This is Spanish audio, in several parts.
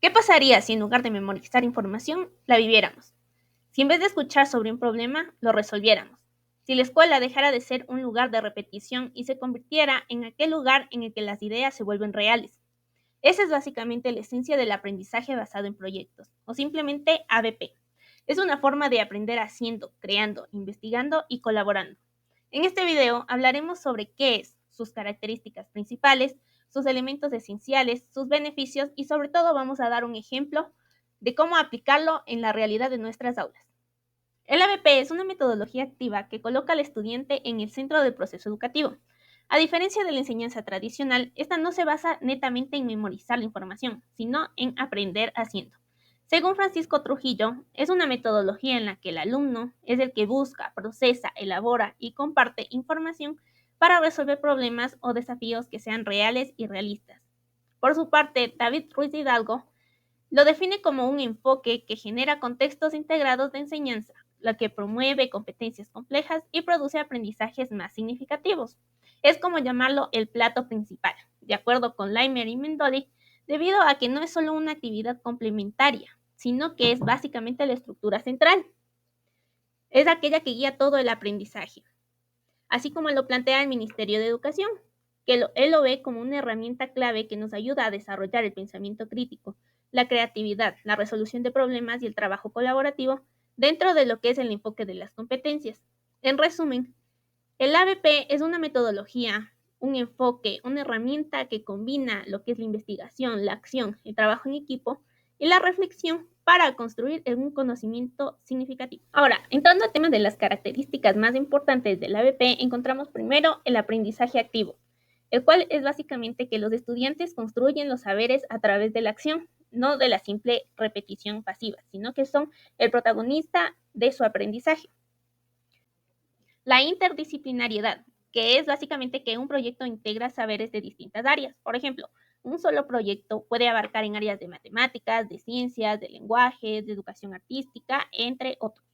¿Qué pasaría si en lugar de memorizar información, la viviéramos? Si en vez de escuchar sobre un problema, lo resolviéramos. Si la escuela dejara de ser un lugar de repetición y se convirtiera en aquel lugar en el que las ideas se vuelven reales. Esa es básicamente la esencia del aprendizaje basado en proyectos, o simplemente ABP. Es una forma de aprender haciendo, creando, investigando y colaborando. En este video hablaremos sobre qué es, sus características principales, sus elementos esenciales, sus beneficios y sobre todo vamos a dar un ejemplo de cómo aplicarlo en la realidad de nuestras aulas. El ABP es una metodología activa que coloca al estudiante en el centro del proceso educativo. A diferencia de la enseñanza tradicional, esta no se basa netamente en memorizar la información, sino en aprender haciendo. Según Francisco Trujillo, es una metodología en la que el alumno es el que busca, procesa, elabora y comparte información para resolver problemas o desafíos que sean reales y realistas. Por su parte, David Ruiz Hidalgo lo define como un enfoque que genera contextos integrados de enseñanza, lo que promueve competencias complejas y produce aprendizajes más significativos. Es como llamarlo el plato principal, de acuerdo con Leimer y Mendoli, debido a que no es solo una actividad complementaria, sino que es básicamente la estructura central. Es aquella que guía todo el aprendizaje, así como lo plantea el Ministerio de Educación, que él lo ve como una herramienta clave que nos ayuda a desarrollar el pensamiento crítico, la creatividad, la resolución de problemas y el trabajo colaborativo dentro de lo que es el enfoque de las competencias. En resumen, el ABP es una metodología, un enfoque, una herramienta que combina lo que es la investigación, la acción, el trabajo en equipo y la reflexión para construir un conocimiento significativo. Ahora, entrando al tema de las características más importantes del ABP, encontramos primero el aprendizaje activo, el cual es básicamente que los estudiantes construyen los saberes a través de la acción, no de la simple repetición pasiva, sino que son el protagonista de su aprendizaje. La interdisciplinariedad, que es básicamente que un proyecto integra saberes de distintas áreas. Por ejemplo, un solo proyecto puede abarcar en áreas de matemáticas, de ciencias, de lenguaje, de educación artística, entre otros.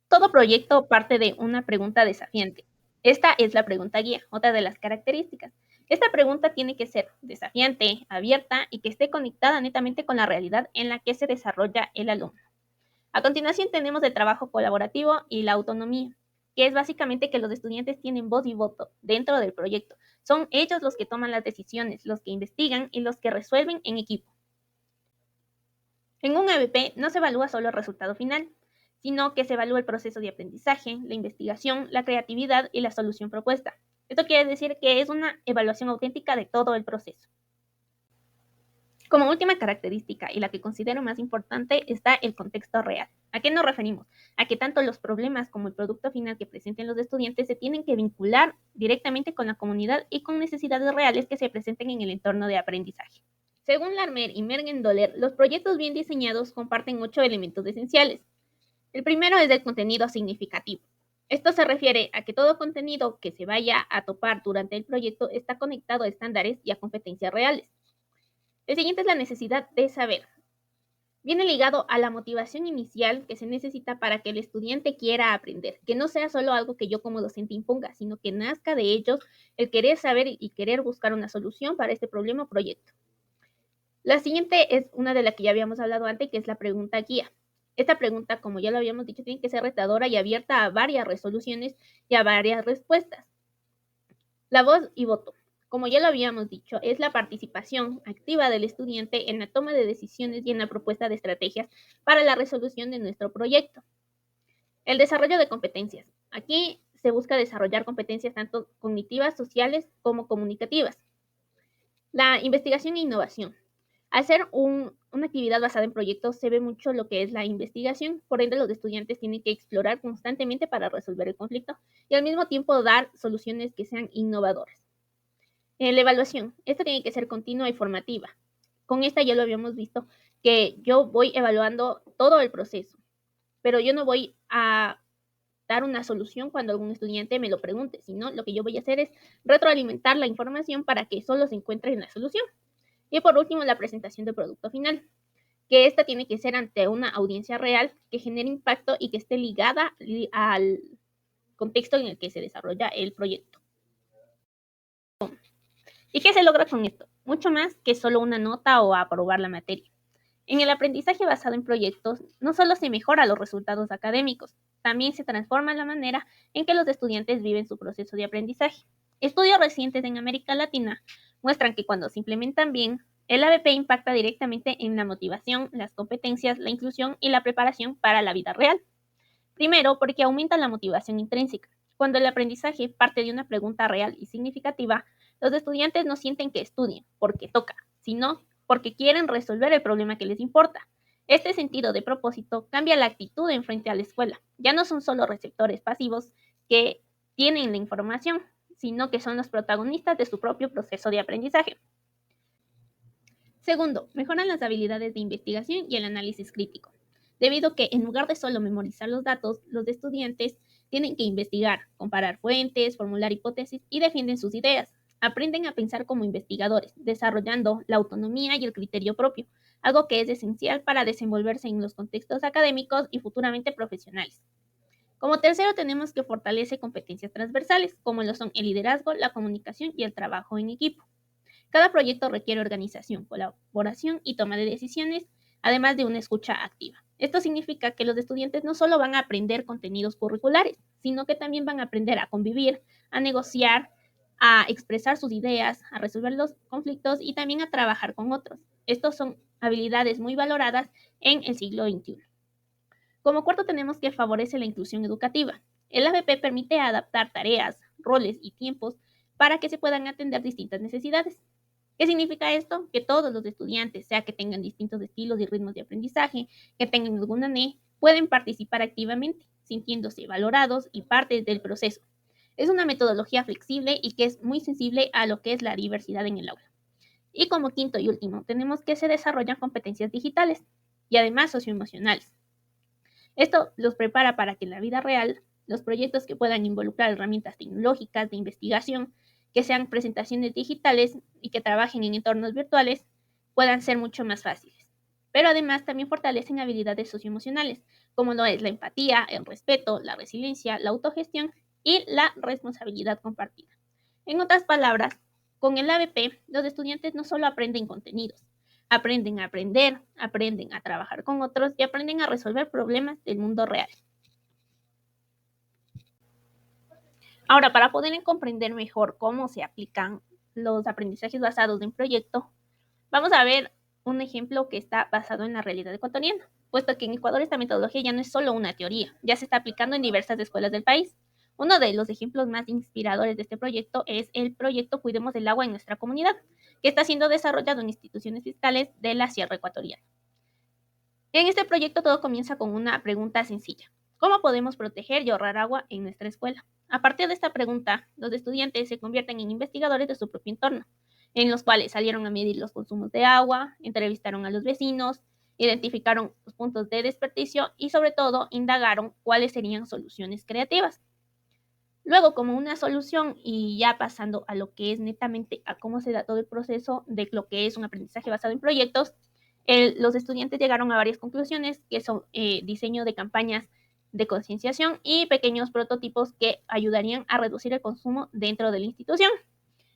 Todo proyecto parte de una pregunta desafiante. Esta es la pregunta guía, otra de las características. Esta pregunta tiene que ser desafiante, abierta y que esté conectada netamente con la realidad en la que se desarrolla el alumno. A continuación tenemos el trabajo colaborativo y la autonomía, que es básicamente que los estudiantes tienen voz y voto dentro del proyecto. Son ellos los que toman las decisiones, los que investigan y los que resuelven en equipo. En un ABP no se evalúa solo el resultado final, sino que se evalúa el proceso de aprendizaje, la investigación, la creatividad y la solución propuesta. Esto quiere decir que es una evaluación auténtica de todo el proceso. Como última característica, y la que considero más importante, está el contexto real. ¿A qué nos referimos? A que tanto los problemas como el producto final que presenten los estudiantes se tienen que vincular directamente con la comunidad y con necesidades reales que se presenten en el entorno de aprendizaje. Según Larmer y Mergen-Doller, los proyectos bien diseñados comparten 8 elementos esenciales. El primero es el contenido significativo. Esto se refiere a que todo contenido que se vaya a topar durante el proyecto está conectado a estándares y a competencias reales. El siguiente es la necesidad de saber. Viene ligado a la motivación inicial que se necesita para que el estudiante quiera aprender, que no sea solo algo que yo como docente imponga, sino que nazca de ellos el querer saber y querer buscar una solución para este problema o proyecto. La siguiente es una de las que ya habíamos hablado antes, que es la pregunta guía. Esta pregunta, como ya lo habíamos dicho, tiene que ser retadora y abierta a varias resoluciones y a varias respuestas. La voz y voto. Como ya lo habíamos dicho, es la participación activa del estudiante en la toma de decisiones y en la propuesta de estrategias para la resolución de nuestro proyecto. El desarrollo de competencias. Aquí se busca desarrollar competencias tanto cognitivas, sociales como comunicativas. La investigación e innovación. Al ser una actividad basada en proyectos, se ve mucho lo que es la investigación, por ende los estudiantes tienen que explorar constantemente para resolver el conflicto y al mismo tiempo dar soluciones que sean innovadoras. La evaluación, esta tiene que ser continua y formativa. Con esta ya lo habíamos visto, que yo voy evaluando todo el proceso, pero yo no voy a dar una solución cuando algún estudiante me lo pregunte, sino lo que yo voy a hacer es retroalimentar la información para que solo se encuentre en la solución. Y por último, la presentación del producto final, que esta tiene que ser ante una audiencia real que genere impacto y que esté ligada al contexto en el que se desarrolla el proyecto. ¿Y qué se logra con esto? Mucho más que solo una nota o aprobar la materia. En el aprendizaje basado en proyectos, no solo se mejoran los resultados académicos, también se transforma la manera en que los estudiantes viven su proceso de aprendizaje. Estudios recientes en América Latina muestran que cuando se implementan bien, el ABP impacta directamente en la motivación, las competencias, la inclusión y la preparación para la vida real. Primero, porque aumenta la motivación intrínseca. Cuando el aprendizaje parte de una pregunta real y significativa, los estudiantes no sienten que estudien porque toca, sino porque quieren resolver el problema que les importa. Este sentido de propósito cambia la actitud en frente a la escuela. Ya no son solo receptores pasivos que tienen la información, sino que son los protagonistas de su propio proceso de aprendizaje. Segundo, mejoran las habilidades de investigación y el análisis crítico, debido a que en lugar de solo memorizar los datos, los estudiantes tienen que investigar, comparar fuentes, formular hipótesis y defienden sus ideas. Aprenden a pensar como investigadores, desarrollando la autonomía y el criterio propio, algo que es esencial para desenvolverse en los contextos académicos y futuramente profesionales. Como tercero, tenemos que fortalece competencias transversales, como lo son el liderazgo, la comunicación y el trabajo en equipo. Cada proyecto requiere organización, colaboración y toma de decisiones, además de una escucha activa. Esto significa que los estudiantes no solo van a aprender contenidos curriculares, sino que también van a aprender a convivir, a negociar, a expresar sus ideas, a resolver los conflictos y también a trabajar con otros. Estos son habilidades muy valoradas en el siglo XXI. Como cuarto, tenemos que favorece la inclusión educativa. El ABP permite adaptar tareas, roles y tiempos para que se puedan atender distintas necesidades. ¿Qué significa esto? Que todos los estudiantes, sea que tengan distintos estilos y ritmos de aprendizaje, que tengan alguna NE, pueden participar activamente, sintiéndose valorados y parte del proceso. Es una metodología flexible y que es muy sensible a lo que es la diversidad en el aula. Y como quinto y último, tenemos que se desarrollan competencias digitales y además socioemocionales. Esto los prepara para que en la vida real los proyectos que puedan involucrar herramientas tecnológicas de investigación, que sean presentaciones digitales y que trabajen en entornos virtuales, puedan ser mucho más fáciles. Pero además también fortalecen habilidades socioemocionales, como lo es la empatía, el respeto, la resiliencia, la autogestión y la responsabilidad compartida. En otras palabras, con el ABP, los estudiantes no solo aprenden contenidos, aprenden a aprender, aprenden a trabajar con otros y aprenden a resolver problemas del mundo real. Ahora, para poder comprender mejor cómo se aplican los aprendizajes basados en proyecto, vamos a ver un ejemplo que está basado en la realidad ecuatoriana, puesto que en Ecuador esta metodología ya no es solo una teoría, ya se está aplicando en diversas escuelas del país. Uno de los ejemplos más inspiradores de este proyecto es el proyecto Cuidemos el agua en nuestra comunidad, que está siendo desarrollado en instituciones fiscales de la Sierra Ecuatoriana. En este proyecto todo comienza con una pregunta sencilla. ¿Cómo podemos proteger y ahorrar agua en nuestra escuela? A partir de esta pregunta, los estudiantes se convierten en investigadores de su propio entorno, en los cuales salieron a medir los consumos de agua, entrevistaron a los vecinos, identificaron los puntos de desperdicio y sobre todo indagaron cuáles serían soluciones creativas. Luego, como una solución y ya pasando a lo que es netamente a cómo se da todo el proceso de lo que es un aprendizaje basado en proyectos, los estudiantes llegaron a varias conclusiones, que son diseño de campañas de concienciación y pequeños prototipos que ayudarían a reducir el consumo dentro de la institución.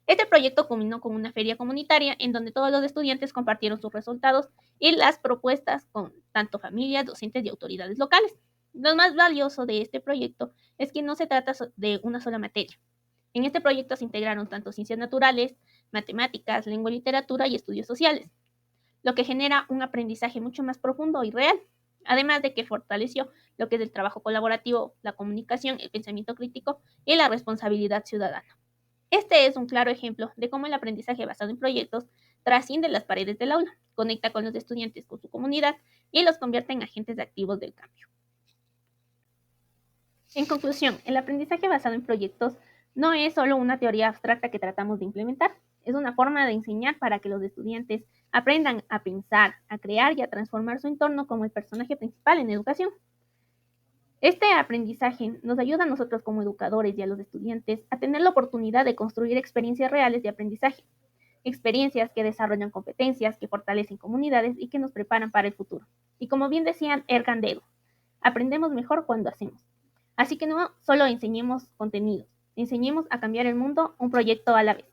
Este proyecto culminó con una feria comunitaria en donde todos los estudiantes compartieron sus resultados y las propuestas con tanto familias, docentes y autoridades locales. Lo más valioso de este proyecto es que no se trata de una sola materia. En este proyecto se integraron tanto ciencias naturales, matemáticas, lengua y literatura y estudios sociales, lo que genera un aprendizaje mucho más profundo y real, además de que fortaleció lo que es el trabajo colaborativo, la comunicación, el pensamiento crítico y la responsabilidad ciudadana. Este es un claro ejemplo de cómo el aprendizaje basado en proyectos trasciende las paredes del aula, conecta con los estudiantes con su comunidad y los convierte en agentes activos del cambio. En conclusión, el aprendizaje basado en proyectos no es solo una teoría abstracta que tratamos de implementar, es una forma de enseñar para que los estudiantes aprendan a pensar, a crear y a transformar su entorno como el personaje principal en educación. Este aprendizaje nos ayuda a nosotros como educadores y a los estudiantes a tener la oportunidad de construir experiencias reales de aprendizaje, experiencias que desarrollan competencias, que fortalecen comunidades y que nos preparan para el futuro. Y como bien decían Erkan Dego, aprendemos mejor cuando hacemos. Así que no solo enseñemos contenidos, enseñemos a cambiar el mundo un proyecto a la vez.